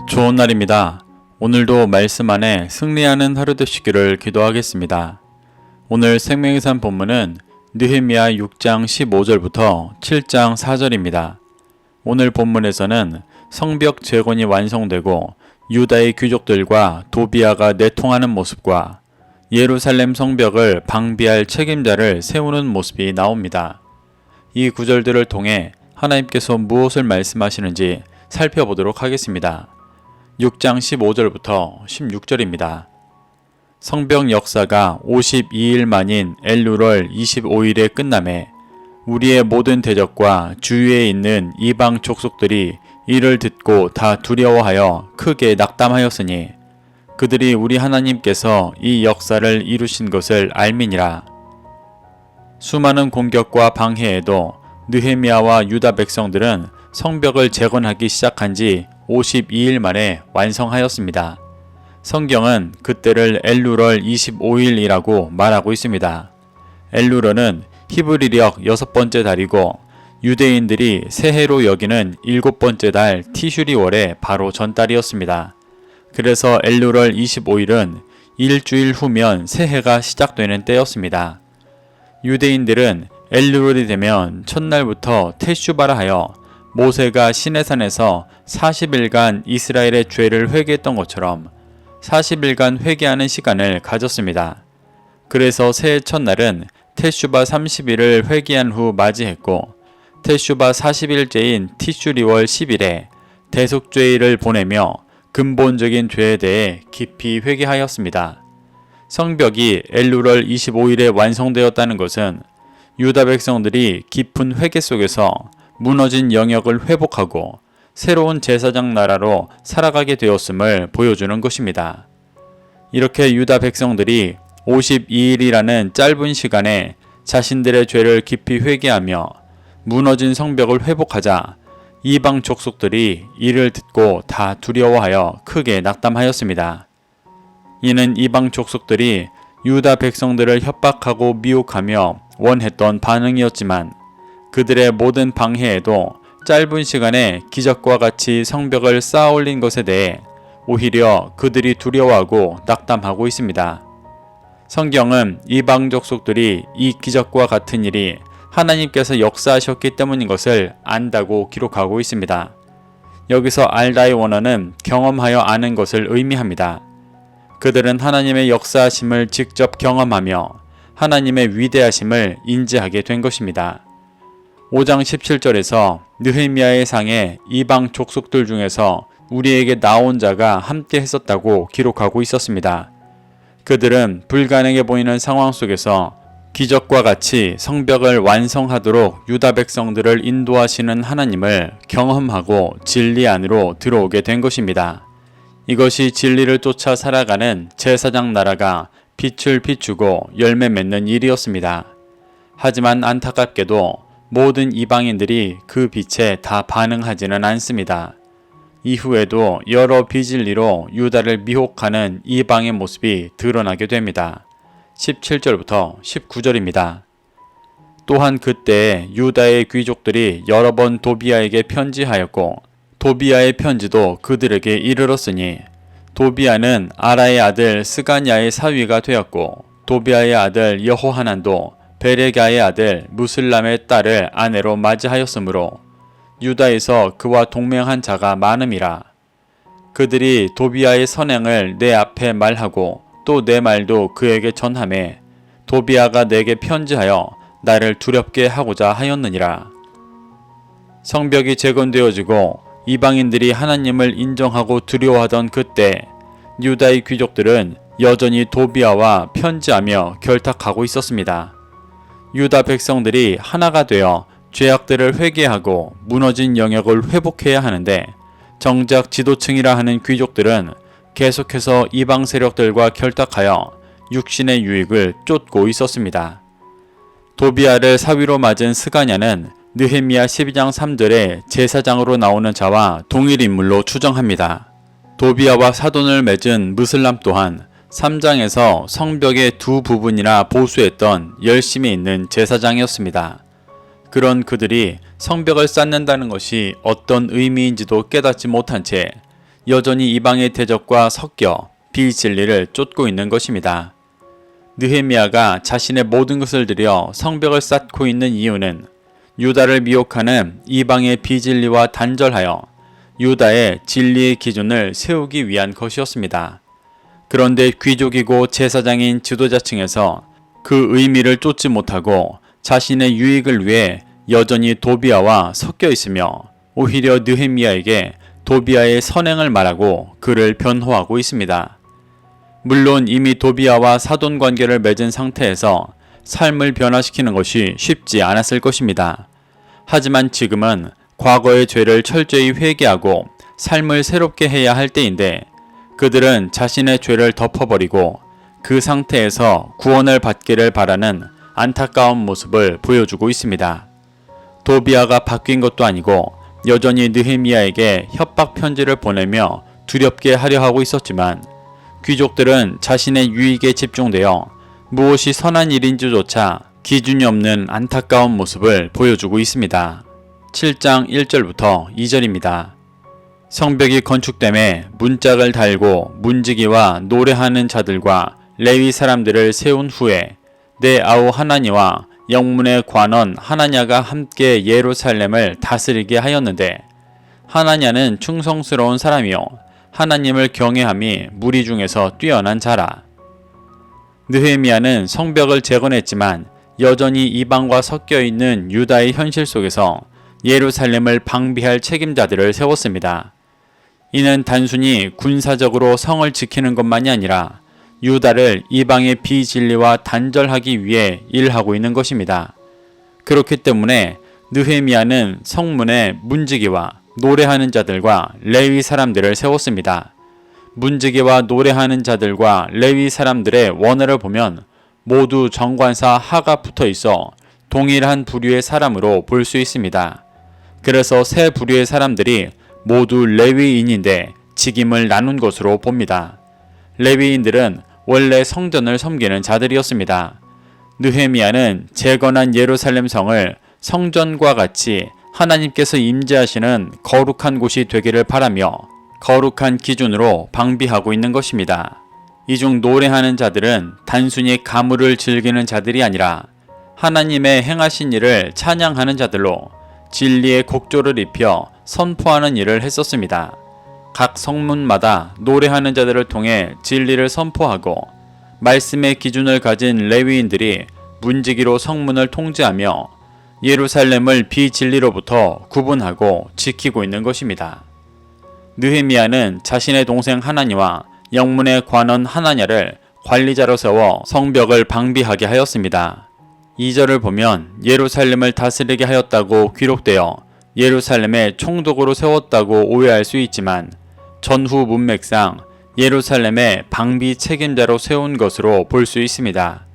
좋은 날입니다. 오늘도 말씀 안에 승리하는 하루 되시기를 기도하겠습니다. 오늘 생명의 산 본문은 느헤미야 6장 15절부터 7장 4절입니다. 오늘 본문에서는 성벽 재건이 완성되고 유다의 귀족들과 도비아가 내통하는 모습과 예루살렘 성벽을 방비할 책임자를 세우는 모습이 나옵니다. 이 구절들을 통해 하나님께서 무엇을 말씀하시는지 살펴보도록 하겠습니다. 6장 15절부터 16절입니다. 성벽 역사가 52일 만인 엘루럴 25일에 끝남에 우리의 모든 대적과 주위에 있는 이방 족속들이 이를 듣고 다 두려워하여 크게 낙담하였으니 그들이 우리 하나님께서 이 역사를 이루신 것을 알미니라. 수많은 공격과 방해에도 느헤미야와 유다 백성들은 성벽을 재건하기 시작한 지 52일 만에 완성하였습니다. 성경은 그때를 엘루럴 25일이라고 말하고 있습니다. 엘루럴은 히브리력 6번째 달이고 유대인들이 새해로 여기는 7번째 달 티슈리월의 바로 전달이었습니다. 그래서 엘루럴 25일은 일주일 후면 새해가 시작되는 때였습니다. 유대인들은 엘루럴이 되면 첫날부터 테슈바라 하여 모세가 시내산에서 40일간 이스라엘의 죄를 회개했던 것처럼 40일간 회개하는 시간을 가졌습니다. 그래서 새해 첫날은 테슈바 30일을 회개한 후 맞이했고 테슈바 40일째인 티슈리월 10일에 대속죄일을 보내며 근본적인 죄에 대해 깊이 회개하였습니다. 성벽이 엘루럴 25일에 완성되었다는 것은 유다 백성들이 깊은 회개 속에서 무너진 영역을 회복하고 새로운 제사장 나라로 살아가게 되었음을 보여주는 것입니다. 이렇게 유다 백성들이 52일이라는 짧은 시간에 자신들의 죄를 깊이 회개하며 무너진 성벽을 회복하자 이방 족속들이 이를 듣고 다 두려워하여 크게 낙담하였습니다. 이는 이방 족속들이 유다 백성들을 협박하고 미혹하며 원했던 반응이었지만 그들의 모든 방해에도 짧은 시간에 기적과 같이 성벽을 쌓아 올린 것에 대해 오히려 그들이 두려워하고 낙담하고 있습니다. 성경은 이방 족속들이 이 기적과 같은 일이 하나님께서 역사하셨기 때문인 것을 안다고 기록하고 있습니다. 여기서 알다의 원어는 경험하여 아는 것을 의미합니다. 그들은 하나님의 역사하심을 직접 경험하며 하나님의 위대하심을 인지하게 된 것입니다. 5장 17절에서 느헤미야의 상에 이방 족속들 중에서 우리에게 나온 자가 함께 했었다고 기록하고 있었습니다. 그들은 불가능해 보이는 상황 속에서 기적과 같이 성벽을 완성하도록 유다 백성들을 인도하시는 하나님을 경험하고 진리 안으로 들어오게 된 것입니다. 이것이 진리를 쫓아 살아가는 제사장 나라가 빛을 비추고 열매 맺는 일이었습니다. 하지만 안타깝게도 모든 이방인들이 그 빛에 다 반응하지는 않습니다. 이후에도 여러 비진리로 유다를 미혹하는 이방의 모습이 드러나게 됩니다. 17절부터 19절입니다. 또한 그때 유다의 귀족들이 여러 번 도비아에게 편지하였고 도비아의 편지도 그들에게 이르렀으니 도비아는 아라의 아들 스가냐의 사위가 되었고 도비아의 아들 여호하난도 베레가의 아들 무슬람의 딸을 아내로 맞이하였으므로 유다에서 그와 동맹한 자가 많음이라. 그들이 도비아의 선행을 내 앞에 말하고 또 내 말도 그에게 전하매 도비아가 내게 편지하여 나를 두렵게 하고자 하였느니라. 성벽이 재건되어지고 이방인들이 하나님을 인정하고 두려워하던 그때 유다의 귀족들은 여전히 도비아와 편지하며 결탁하고 있었습니다. 유다 백성들이 하나가 되어 죄악들을 회개하고 무너진 영역을 회복해야 하는데 정작 지도층이라 하는 귀족들은 계속해서 이방 세력들과 결탁하여 육신의 유익을 쫓고 있었습니다. 도비아를 사위로 맞은 스가냐는 느헤미야 12장 3절에 제사장으로 나오는 자와 동일 인물로 추정합니다. 도비아와 사돈을 맺은 무슬람 또한 3장에서 성벽의 두 부분이나 보수했던 열심히 있는 제사장이었습니다. 그런 그들이 성벽을 쌓는다는 것이 어떤 의미인지도 깨닫지 못한 채 여전히 이방의 대적과 섞여 비진리를 쫓고 있는 것입니다. 느헤미야가 자신의 모든 것을 들여 성벽을 쌓고 있는 이유는 유다를 미혹하는 이방의 비진리와 단절하여 유다의 진리의 기준을 세우기 위한 것이었습니다. 그런데 귀족이고 제사장인 지도자층에서 그 의미를 쫓지 못하고 자신의 유익을 위해 여전히 도비아와 섞여 있으며 오히려 느헤미야에게 도비아의 선행을 말하고 그를 변호하고 있습니다. 물론 이미 도비아와 사돈 관계를 맺은 상태에서 삶을 변화시키는 것이 쉽지 않았을 것입니다. 하지만 지금은 과거의 죄를 철저히 회개하고 삶을 새롭게 해야 할 때인데 그들은 자신의 죄를 덮어버리고 그 상태에서 구원을 받기를 바라는 안타까운 모습을 보여주고 있습니다. 도비아가 바뀐 것도 아니고 여전히 느헤미야에게 협박 편지를 보내며 두렵게 하려 하고 있었지만 귀족들은 자신의 유익에 집중되어 무엇이 선한 일인지조차 기준이 없는 안타까운 모습을 보여주고 있습니다. 7장 1절부터 2절입니다. 성벽이 건축됨에 문짝을 달고 문지기와 노래하는 자들과 레위 사람들을 세운 후에 내 아우 하나니와 영문의 관원 하나냐가 함께 예루살렘을 다스리게 하였는데 하나냐는 충성스러운 사람이요 하나님을 경외함이 무리 중에서 뛰어난 자라. 느헤미야는 성벽을 재건했지만 여전히 이방과 섞여 있는 유다의 현실 속에서 예루살렘을 방비할 책임자들을 세웠습니다. 이는 단순히 군사적으로 성을 지키는 것만이 아니라 유다를 이방의 비진리와 단절하기 위해 일하고 있는 것입니다. 그렇기 때문에 느헤미야는 성문에 문지기와 노래하는 자들과 레위 사람들을 세웠습니다. 문지기와 노래하는 자들과 레위 사람들의 원어를 보면 모두 정관사 하가 붙어 있어 동일한 부류의 사람으로 볼 수 있습니다. 그래서 세 부류의 사람들이 모두 레위인인데 직임을 나눈 것으로 봅니다. 레위인들은 원래 성전을 섬기는 자들이었습니다. 느헤미야는 재건한 예루살렘 성을 성전과 같이 하나님께서 임재하시는 거룩한 곳이 되기를 바라며 거룩한 기준으로 방비하고 있는 것입니다. 이 중 노래하는 자들은 단순히 가물을 즐기는 자들이 아니라 하나님의 행하신 일을 찬양하는 자들로 진리의 곡조를 입혀 선포하는 일을 했었습니다. 각 성문마다 노래하는 자들을 통해 진리를 선포하고 말씀의 기준을 가진 레위인들이 문지기로 성문을 통제하며 예루살렘을 비진리로부터 구분하고 지키고 있는 것입니다. 느헤미야는 자신의 동생 하나니와 영문의 관원 하나냐를 관리자로 세워 성벽을 방비하게 하였습니다. 2절을 보면 예루살렘을 다스리게 하였다고 기록되어 예루살렘에 총독으로 세웠다고 오해할 수 있지만 전후 문맥상 예루살렘의 방비 책임자로 세운 것으로 볼 수 있습니다.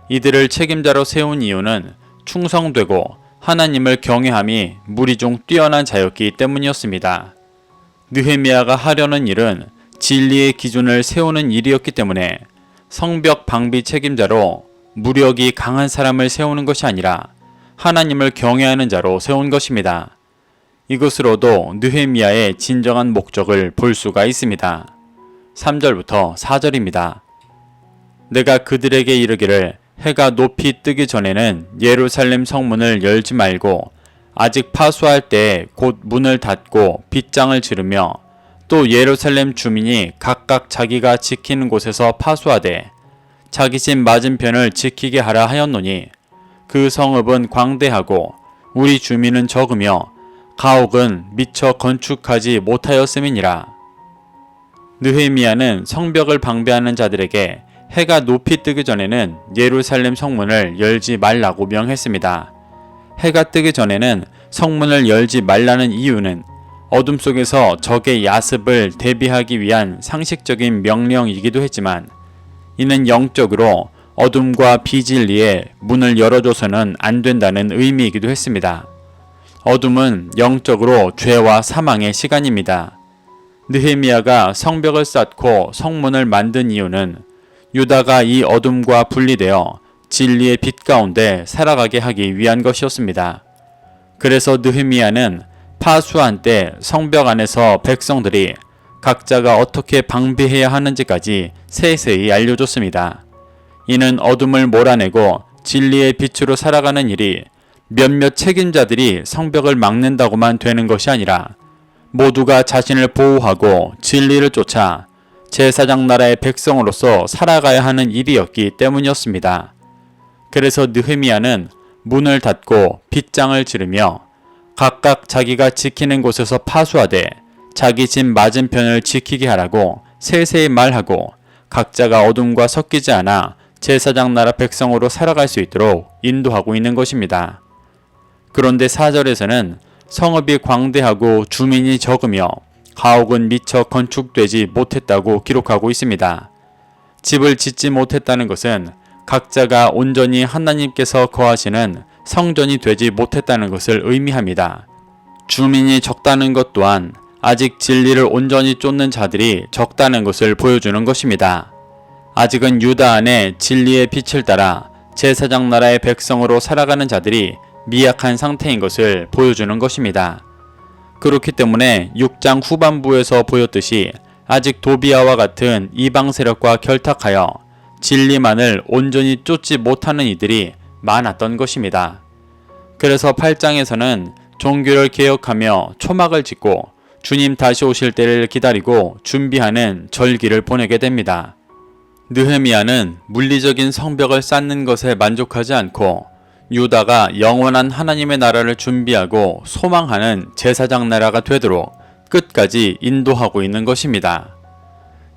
이들을 책임자로 세운 이유는 충성되고 하나님을 경외함이 무리 중 뛰어난 자였기 때문이었습니다. 느헤미야가 하려는 일은 진리의 기준을 세우는 일이었기 때문에 성벽 방비 책임자로 무력이 강한 사람을 세우는 것이 아니라 하나님을 경외하는 자로 세운 것입니다. 이것으로도 느헤미야의 진정한 목적을 볼 수가 있습니다. 3절부터 4절입니다. 내가 그들에게 이르기를 해가 높이 뜨기 전에는 예루살렘 성문을 열지 말고 아직 파수할 때에 곧 문을 닫고 빗장을 지르며 또 예루살렘 주민이 각각 자기가 지키는 곳에서 파수하되 자기 집 맞은편을 지키게 하라 하였노니 그 성읍은 광대하고 우리 주민은 적으며 가옥은 미처 건축하지 못하였음이니라. 느헤미야는 성벽을 방배하는 자들에게 해가 높이 뜨기 전에는 예루살렘 성문을 열지 말라고 명했습니다. 해가 뜨기 전에는 성문을 열지 말라는 이유는 어둠 속에서 적의 야습을 대비하기 위한 상식적인 명령이기도 했지만 이는 영적으로 어둠과 비진리에 문을 열어줘서는 안 된다는 의미이기도 했습니다. 어둠은 영적으로 죄와 사망의 시간입니다. 느헤미야가 성벽을 쌓고 성문을 만든 이유는 유다가 이 어둠과 분리되어 진리의 빛 가운데 살아가게 하기 위한 것이었습니다. 그래서 느헤미야는 파수한 때 성벽 안에서 백성들이 각자가 어떻게 방비해야 하는지까지 세세히 알려줬습니다. 이는 어둠을 몰아내고 진리의 빛으로 살아가는 일이 몇몇 책임자들이 성벽을 막는다고만 되는 것이 아니라 모두가 자신을 보호하고 진리를 쫓아 제사장 나라의 백성으로서 살아가야 하는 일이었기 때문이었습니다. 그래서 느헤미야는 문을 닫고 빗장을 지르며 각각 자기가 지키는 곳에서 파수하되 자기 집 맞은편을 지키게 하라고 세세히 말하고 각자가 어둠과 섞이지 않아 제사장 나라 백성으로 살아갈 수 있도록 인도하고 있는 것입니다. 그런데 4절에서는 성읍이 광대하고 주민이 적으며 가옥은 미처 건축되지 못했다고 기록하고 있습니다. 집을 짓지 못했다는 것은 각자가 온전히 하나님께서 거하시는 성전이 되지 못했다는 것을 의미합니다. 주민이 적다는 것 또한 아직 진리를 온전히 쫓는 자들이 적다는 것을 보여주는 것입니다. 아직은 유다 안에 진리의 빛을 따라 제사장 나라의 백성으로 살아가는 자들이 미약한 상태인 것을 보여주는 것입니다. 그렇기 때문에 6장 후반부에서 보였듯이 아직 도비아와 같은 이방 세력과 결탁하여 진리만을 온전히 쫓지 못하는 이들이 많았던 것입니다. 그래서 8장에서는 종교를 개혁하며 초막을 짓고 주님 다시 오실 때를 기다리고 준비하는 절기를 보내게 됩니다. 느헤미야는 물리적인 성벽을 쌓는 것에 만족하지 않고 유다가 영원한 하나님의 나라를 준비하고 소망하는 제사장 나라가 되도록 끝까지 인도하고 있는 것입니다.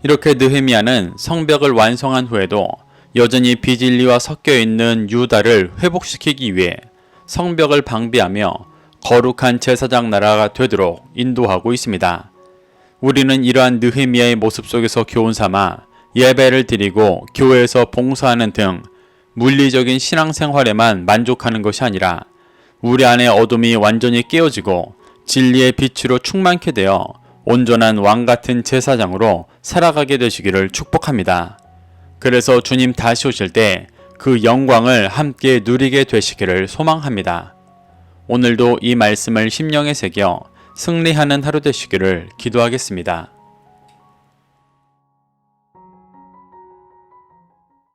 이렇게 느헤미야는 성벽을 완성한 후에도 여전히 비진리와 섞여 있는 유다를 회복시키기 위해 성벽을 방비하며 거룩한 제사장 나라가 되도록 인도하고 있습니다. 우리는 이러한 느헤미야의 모습 속에서 교훈 삼아 예배를 드리고 교회에서 봉사하는 등 물리적인 신앙생활에만 만족하는 것이 아니라 우리 안의 어둠이 완전히 깨어지고 진리의 빛으로 충만케 되어 온전한 왕같은 제사장으로 살아가게 되시기를 축복합니다. 그래서 주님 다시 오실 때 그 영광을 함께 누리게 되시기를 소망합니다. 오늘도 이 말씀을 심령에 새겨 승리하는 하루 되시기를 기도하겠습니다.